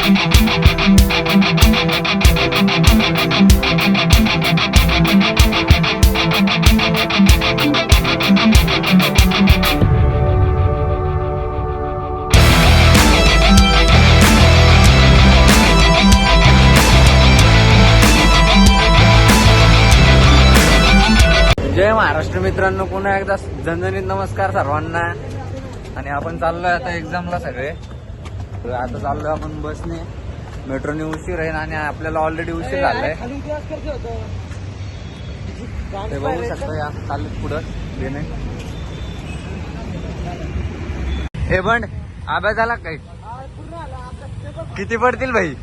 जय महाराष्ट्र मित्रांनो, पुन्हा एकदा झणझणीत नमस्कार सर्वांना. आणि आपण चाललोय आता एक्झामला सगळे. आता चाललोय आपण बसने, मेट्रोने उशीर आहे आणि आपल्याला ऑलरेडी उशीर झालाय. ते बघू शकता या चालत पुढं देणे. हे बंड अभ्यास झाला काही? किती पडतील भाई?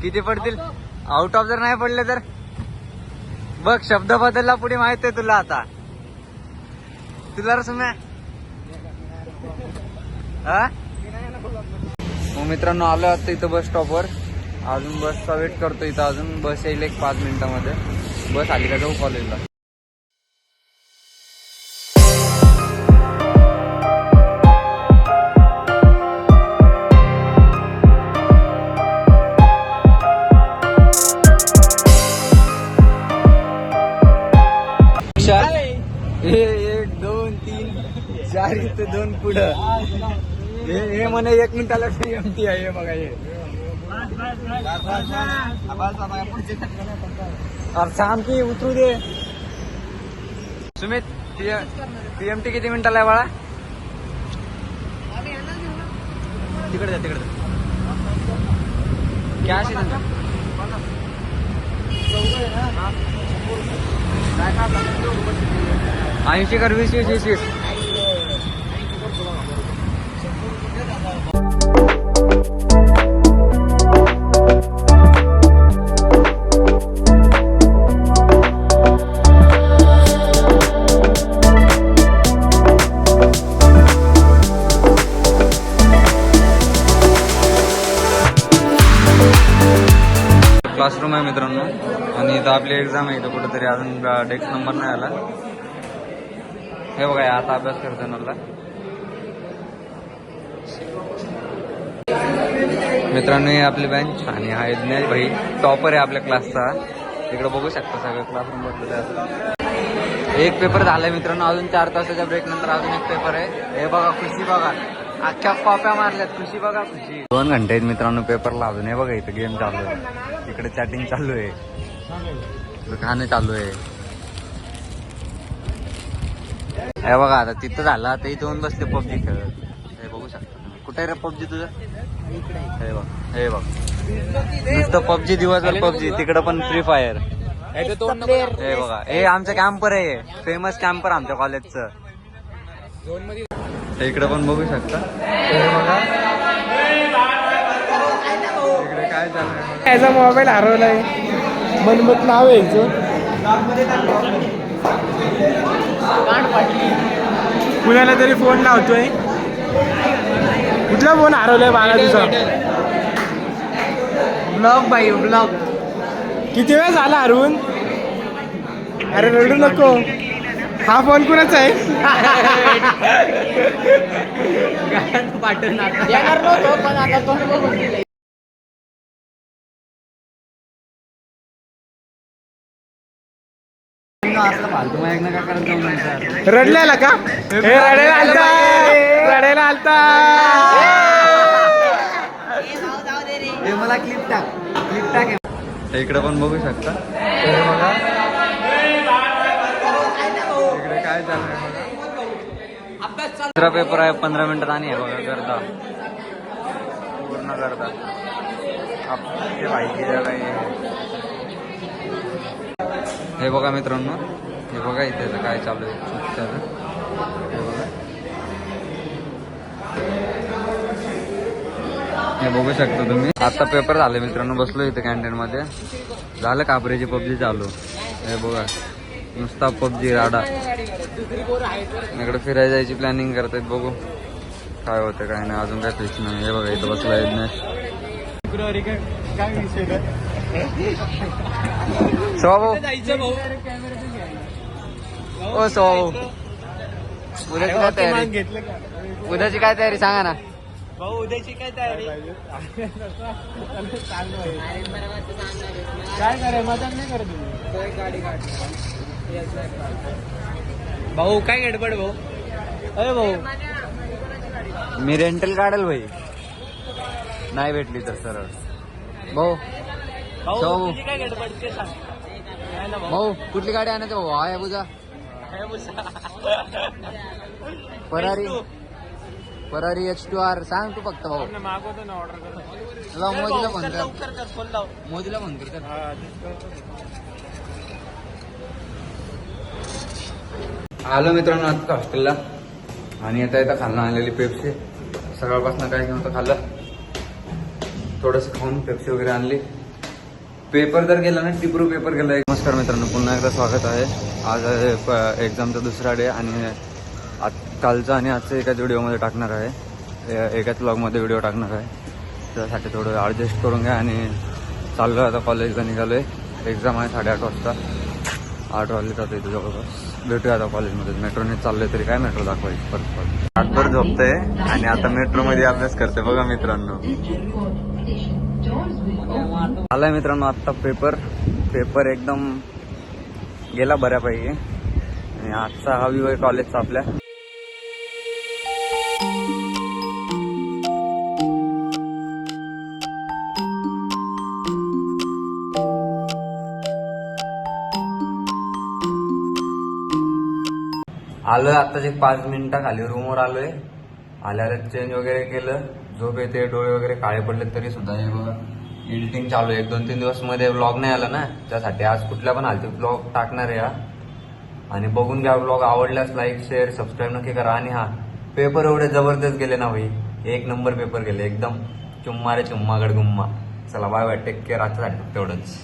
किती पडतील? आउट ऑफ जर नाही पडले तर बघ, शब्द बदलला पुढे माहित आहे तुला. आता तुला रसम्या हा. मग मित्रांनो आलो आता इथं बस स्टॉपवर. अजून बसचा वेट करतो इथं. अजून बस येईल 1-5 मिनिटामध्ये. बस आली का जाऊ कॉलेजला. हे 1 2 3 4 इथे 2 पुढं. हे म्हणे 1 मिनिटाला एमटी आहे. हे बघा हे. सांग की उतरू दे. सुमित पीएमटी किती मिनिटाला आहे बाळा? तिकडे जा, तिकडे कॅश आहे त्यांचा. 80 कर 20-20. क्लासरूम आहे मित्रांनो. आणि इथं आपली एक्झाम आहे. इथं कुठेतरी अजून डेस्क नंबर नाही आला. हे बघा आता अभ्यास करतो मला. मित्रांनो ही आपली बेंच आणि हा यज्ञेश भाई टॉपर आहे आपल्या क्लासचा. इकडे बघू शकता सगळं क्लासरूम बसलेलं. एक पेपर झालाय मित्रांनो. अजून 4 तासाच्या ब्रेक नंतर अजून एक पेपर आहे. हे बघा खुशी बघा, अख्ख्या कॉप्या मारल्यात. खुशी बघा खुशी. 2 घंटे आहेत मित्रांनो पेपरला अजून. हे बघा इथं गेम चालू आहे, इकडे चॅटिंग चालू आहे, खाणं चालू आहे. हे बघा आता तिथं झालं. आता इथं येऊन बसले पबजी खेळत. हे बघू शकता. कुठे आहे रे पबजी तुझं? हे बघ, हे बघ नुसतं पबजी, दिवसभर पबजी. तिकडं पण फ्री फायर. हे बघा हे आमचं कॅम्पर आहे, फेमस कॅम्पर आमच्या कॉलेजचं. इकडे पण बघू शकता. हे बघा इकडे काय चालू. याचा मोबाईल हरवलाय. मनमत नाव आहे याचं. कुणाला तरी फोन लावतोय. कुठला फोन हरवलाय बाळा तुझा? ब्लॉग बाई ब्लॉग. किती वेळ झाला हरवून? अरे रडू नको. हा फोन कुणाचा आहे? रडलेला का? हे रडायला आलता, रडायला आलता. मला क्लिप टाक, क्लिप टाक. इकडे पण बघू शकता. हे बघा इकडे काय चाललंय. दुसरा पेपर आहे 15 मिनिटात. आणि हे बघा करता पूर्ण करता आपली माहिती काही. हे बघा मित्रांनो, हे बघा इथे काय चालू आहे. हे बघा, हे बघू शकता तुम्ही. आता पेपर झाले मित्रांनो. बसलो इथे कॅन्टीन मध्ये. झालं काबरेची पबजी चालू. हे बघा नुसता पबजी राडा. इकडे फिरायला जायची प्लॅनिंग करतायत. बघू काय होतं काय नाही. अजून काय फिक्स नाही. हे बघा इथं बसला यज्ञेश. भाऊ ओ सो उद्याची काय तयारी सांगा ना. भाऊ उद्याची काय तयारी काय करे मदत नाही करत तुम्ही गाडी भाऊ काय गडबड भाऊ अरे भाऊ मी रेंटल काढेल भाई नाही भेटली तर सरळ भाऊ भाऊ तुझी काय गडबड ते सांग भाऊ कुठली गाडी आणायचं भाऊ हा बुजा फरारी H2R सांग तू फक्त भाऊ मागवतो ना ऑर्डर करतो लाव मोदीला फोन कर लवकर कर फोन लाव मोदीला फोन कर आलो मित्रांनो आता हॉस्टेलला आणि आता खाल्लं आणलेली पेप्सी सकाळपासून काय नव्हतं खाल्लं थोडंसं खाऊन पेप्सी वगैरे आणली पेपर जर गेला ना टिपरू पेपर गेला नमस्कार मित्रांनो पुन्हा एकदा स्वागत आहे आज आहे एक्झामचा दुसरा डे आणि कालचा आणि आजचा एकाच व्हिडिओमध्ये टाकणार आहे एकाच ब्लॉगमध्ये व्हिडिओ टाकणार आहे त्यासाठी थोडं ॲडजस्ट करून घ्या आणि चाललो आता कॉलेजला निघालो आहे एक्झाम आहे 8:30 वाजता 8 वाजले जातो इथे जवळपास भेटूया आता कॉलेजमध्ये मेट्रोने चाललोय तरी काय मेट्रो दाखवायची परत रातभर झोपतंय आणि आता मेट्रोमध्ये अभ्यास करते बघा मित्रांनो आलाय मित्रांनो आत्ता पेपर एकदम गेला बऱ्यापैकी आणि आजचा हा व्ह्यू आहे कॉलेजचा आपल्या आलोय आत्ताच एक 5 मिनिटं खाली रूमवर आलोय आल्यावर चेंज वगैरे केलं झोप येते डोळे वगैरे काळे पडले तरी सुद्धा हे बघा एडिटिंग चालू आहे 1-2-3 दिवस मध्ये व्लॉग नाही आला ना त्यासाठी आज कुठल्या पण हालती व्लॉग टाकणार आहे आणि बघून घ्या व्लॉग आवडल्यास लाईक शेअर सबस्क्राईब नक्की करा आणि हा पेपर एवढे जबरदस्त गेले ना भाई 1 नंबर पेपर गेले एकदम चुम्मा रे चुम्मा गडगुम्मा चला बाय बाय टेक केअर आजच्यासाठी तेवढंच